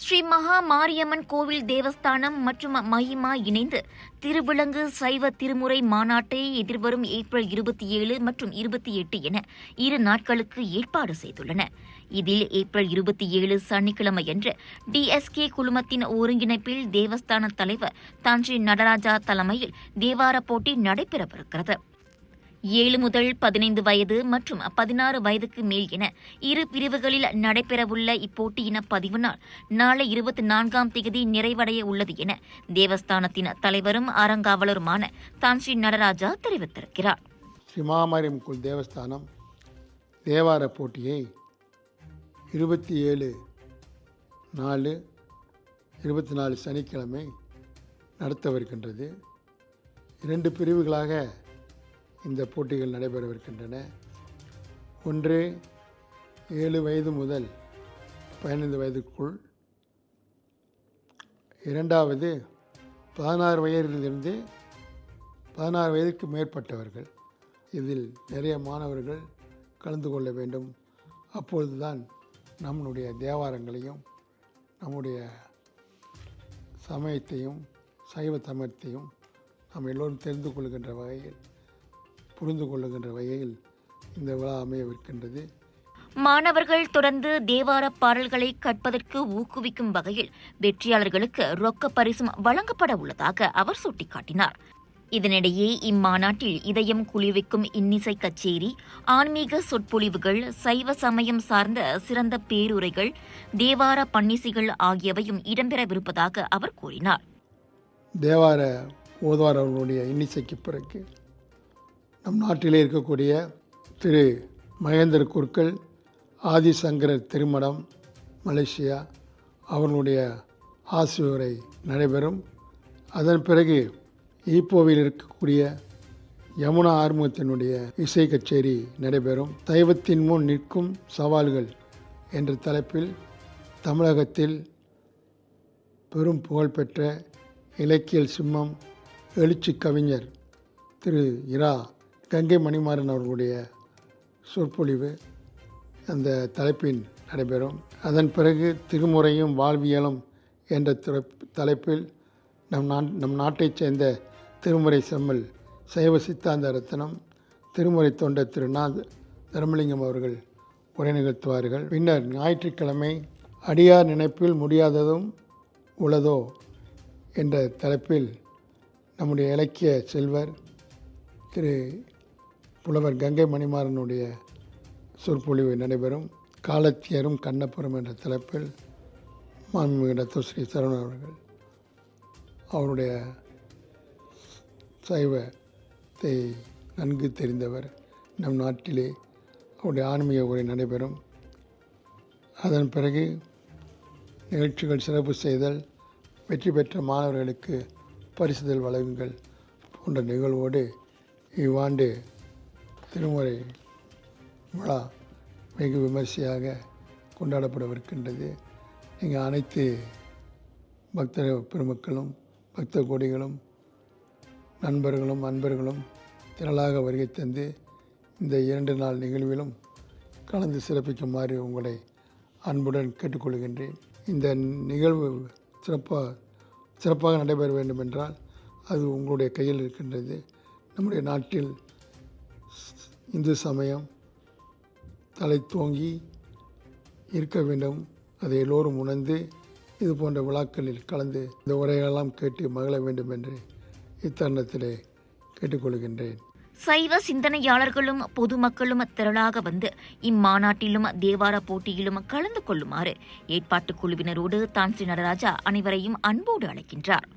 ஸ்ரீ மகா மாரியம்மன் கோவில் தேவஸ்தானம் மற்றும் மஹிமா இணைந்து திருவிலங்கு சைவ திருமுறை மாநாட்டை எதிர்வரும் ஏப்ரல் 27 மற்றும் 28 என 2 நாட்களுக்கு ஏற்பாடு செய்துள்ளன. இதில் ஏப்ரல் 27 சனிக்கிழமையன்று டிஎஸ்கே குழுமத்தின் ஒருங்கிணைப்பில் தேவஸ்தான தலைவர் தான்ஸ்ரீ நடராஜா தலைமையில் தேவார போட்டி நடைபெறவிருக்கிறது. 7 முதல் 15 வயது மற்றும் 16 வயதுக்கு மேல் என 2 பிரிவுகளில் நடைபெறவுள்ள இப்போட்டியின் பதிவு நாள் நாளை 24ஆம் தேதி நிறைவடைய உள்ளது என தேவஸ்தானத்தின் தலைவரும் அறங்காவலருமான தான்ஸ்ரீ நடராஜா தெரிவித்திருக்கிறார். ஸ்ரீ மகாமாரியம்மன் கோவில் தேவஸ்தானம் தேவார போட்டியை 27/4/24 சனிக்கிழமை நடத்தவிருக்கின்றது. 2 பிரிவுகளாக இந்த போட்டிகள் நடைபெறவிருக்கின்றன. ஒன்று 7 வயது முதல் 15 வயதுக்குள், இரண்டாவது 16 வயதிலிருந்து 16 வயதுக்கு மேற்பட்டவர்கள். இதில் நிறைய மாணவர்கள் கலந்து கொள்ள வேண்டும். அப்பொழுதுதான் நம்முடைய தேவாரங்களையும் நம்முடைய சமயத்தையும் சைவ சமயத்தையும் நாம் எல்லோரும் தெரிந்து கொள்கின்ற வகையில் புரிந்து கொள்ளுகின்ற வகையில் இந்த விழா அமையவிருக்கின்றது. மாணவர்கள் தொடர்ந்து தேவார பாடல்களை கற்பதற்கு ஊக்குவிக்கும் வகையில் வெற்றியாளர்களுக்கு ரொக்க பரிசும் வழங்கப்பட உள்ளதாக அவர் சுட்டிக்காட்டினார். இதனிடையே இம்மாநாட்டில் இதயம் குளிர்விக்கும் இன்னிசை கச்சேரி, ஆன்மீக சொற்பொழிவுகள், சைவ சமயம் சார்ந்த சிறந்த பேருரைகள், தேவார பன்னிசைகள் ஆகியவையும் இடம்பெறவிருப்பதாக அவர் கூறினார். தேவார ஓதுவார் அவர்களுடைய இன்னிசைக்கு பிறகு நம் நாட்டிலே இருக்கக்கூடிய திரு மகேந்திர குருக்கள் ஆதிசங்கரர் திருமடம் மலேசியா அவர்களுடைய ஆசியுரை நடைபெறும். அதன் பிறகு ஈப்போவில் இருக்கக்கூடிய யமுனா ஆறுமுகத்தினுடைய இசை கச்சேரி நடைபெறும். சைவத்தின் முன் நிற்கும் சவால்கள் என்ற தலைப்பில் தமிழகத்தில் பெரும் புகழ்பெற்ற இலக்கியல் சிம்மம் எழுச்சி கவிஞர் திரு இரா கங்கை மணிமாறன் அவர்களுடைய சொற்பொழிவு அந்த தலைப்பில் நடைபெறும். அதன் பிறகு திருமுறையும் வாழ்வியலும் என்ற தலைப்பில் நம் நாட்டைச் சேர்ந்த திருமுறை செம்மல் சைவ சித்தாந்த ரத்னம் திருமுறை தொண்டர் திரு தர்மலிங்கம் அவர்கள் உரை நிகழ்த்துவார்கள். பின்னர் ஞாயிற்றுக்கிழமை அடியார் நினைப்பில் முடியாததும் உளதோ என்ற தலைப்பில் நம்முடைய இலக்கிய செல்வர் திரு புலவர் கங்கை மணிமாறனுடைய சொற்பொழிவு நடைபெறும். காலத்தியரும் கண்ணப்புறம் என்ற தலைப்பில் மாண்புமிகு டாக்டர் ஸ்ரீ சரவணன் அவர்கள் அவருடைய சைவத்தை நன்கு தெரிந்தவர். நம் நாட்டிலே அவருடைய ஆன்மீக உரை நடைபெறும். அதன் பிறகு நிகழ்ச்சிகள் சிறப்பு செய்தல், வெற்றி பெற்ற மாணவர்களுக்கு பரிசுதல் வழங்குங்கள் போன்ற நிகழ்வோடு இவ்வாண்டு திருமுறை விழா வெகு விமர்சையாக கொண்டாடப்படவிருக்கின்றது. நீங்கள் அனைத்து பக்த பெருமக்களும் பக்த கோடிகளும் நண்பர்களும் அன்பர்களும் திரளாக வருகை தந்து இந்த 2 நாள் நிகழ்விலும் கலந்து சிறப்பிக்குமாறு உங்களை அன்புடன் கேட்டுக்கொள்கின்றேன். இந்த நிகழ்வு சிறப்பாக நடைபெற வேண்டும் என்றால் அது உங்களுடைய கையில் இருக்கின்றது. நம்முடைய நாட்டில் இந்து சமயம் தலை தோங்கி இருக்க வேண்டும். அதை எல்லோரும் உணர்ந்து இது போன்ற விழாக்களில் கலந்து இந்த உரைகளெல்லாம் கேட்டு மகிழ வேண்டும் என்று இத்தருணத்திலே கேட்டுக்கொள்கின்றேன். சைவ சிந்தனையாளர்களும் பொதுமக்களும் திரளாக வந்து இம்மாநாட்டிலும் தேவார போட்டியிலும் கலந்து கொள்ளுமாறு ஏற்பாட்டுக் குழுவினரோடு தான்ஸ்ரீ நடராஜா அனைவரையும் அன்போடு அழைக்கின்றார்.